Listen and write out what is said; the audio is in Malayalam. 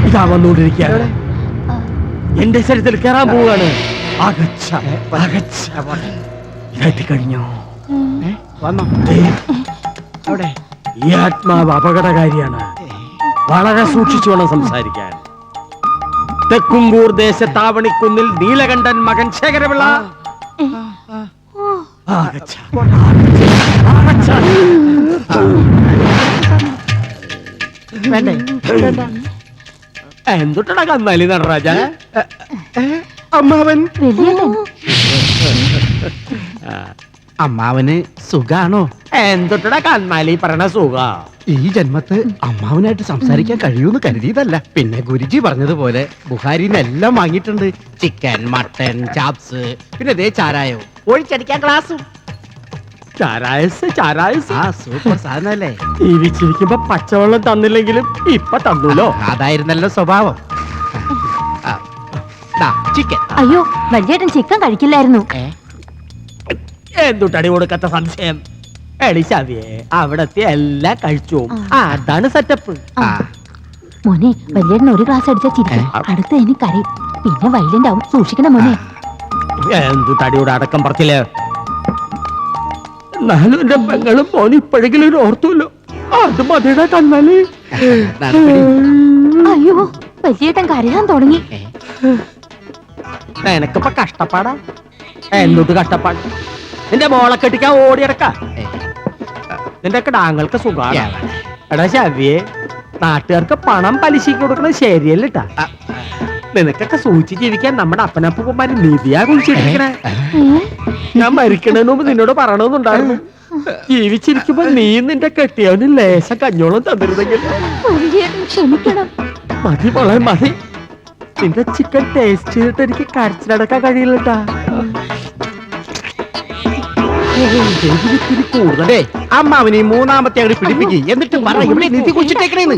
ഇതാ വന്നുകൊണ്ടിരിക്കുകയാണ്. എന്റെ ശരീരത്തിൽ കയറാൻ പോവുകയാണ്. കഴിഞ്ഞു. ഈ ആത്മാവ് അപകടകാരിയാണ്. വളരെ സൂക്ഷിച്ചു വേണം സംസാരിക്കാൻ. തെക്കുംകൂർ ദേശത്താവണിക്കുന്നിൽ നീലകണ്ഠൻ മകൻ ശേഖരപിള്ള എന്തുട്ടാ കന്നാലി നടരാജ? അമ്മാവൻ അമ്മാവന് സുഖാണോ? എന്തുട്ടാ കന്നാലി പറയണ സുഖ? ഈ ജന്മത്ത് അമ്മാവനായിട്ട് സംസാരിക്കാൻ കഴിയൂന്ന് കരുതിയതല്ല. പിന്നെ ഗുരുജി പറഞ്ഞതുപോലെ ബുഹാരിന്ന് എല്ലാം വാങ്ങിയിട്ടുണ്ട്. ചിക്കൻ, മട്ടൻ, ചാപ്സ്, പിന്നെ ദേ ചാരായോ, ഒഴിച്ചടിക്കാൻ ഗ്ലാസും. സൂപ്പർ സാധനല്ലേ? ജീവിച്ചിരിക്കുമ്പോ പച്ചവെള്ളം തന്നില്ലെങ്കിലും ഇപ്പൊ തന്നൂലോ. അതായിരുന്നല്ലോ സ്വഭാവം. ചിക്കൻ. അയ്യോ, വലിയേട്ടൻ ചിക്കൻ കഴിക്കില്ലായിരുന്നു. എന്തുട്ടടി കൊടുക്കാത്ത സംശയം? എളിശാവിയെ അവിടത്തെ എല്ലാം കഴിച്ചു. അതാണ് സെറ്റപ്പ്. മോനെ, വലിയേട്ടൻ ഒരു ഗ്ലാസ് അടിച്ചാ ചിരിക്കും, അടുത്ത് എനിക്കറിയും. പിന്നെ വൈലന്റ് ആവും, സൂക്ഷിക്കണം മോനെ. എന്തുട്ടടിയോട് അടക്കം പറച്ചില്ലേ? എന്നാലും എന്റെ പെങ്ങളും മോന് ഇപ്പോഴെങ്കിലും ഓർത്തുല്ലോ. അത് മതിയുടെ കന്നാലി. അയ്യോ, വലിയേട്ടൻ കരയാൻ തുടങ്ങി. എനക്കിപ്പോ കഷ്ടപ്പാടാ. എന്തുട്ട് കഷ്ടപ്പാട്? നിന്റെ മോളെ കെട്ടിക്കാൻ ഓടിയടക്ക. നിന്റെ കിടാങ്ങൾക്ക് സുഖാണ്. എടാ ശാവിയെ, നാട്ടുകാർക്ക് പണം പലിശക്ക് കൊടുക്കണത് ശരിയല്ലട്ടാ. നിനക്കൊക്കെ സൂചിച്ച് ജീവിക്കാൻ നമ്മുടെ അപ്പനപ്പൂപ്പന്മാര് നിധിയാ കുഴിച്ചിരിക്കണേ. ഞാൻ മരിക്കണതിന് മുമ്പ് നിന്നോട് പറയണമെന്നുണ്ടായിരുന്നു. ജീവിച്ചിരിക്കുമ്പോ നീ നിന്റെ കെട്ടിയവന് ലേശം കഞ്ഞോളം തന്നിരുന്നെങ്കിൽ. ക്ഷമിക്കണം. മതി മോളെ മതി. നിന്റെ ചിക്കൻ ടേസ്റ്റ് ചെയ്തിട്ട് എനിക്ക് കരച്ചിലടക്കാൻ കഴിയില്ലട്ടാ. കൂടുതലേ അമ്മാവന് മൂന്നാമത്തെ അങ്ങോട്ട് പിടിപ്പിക്കും. എന്നിട്ട് പറ ഇവിടെ നിധി കുഴിച്ചിട്ടേക്കണേന്ന്.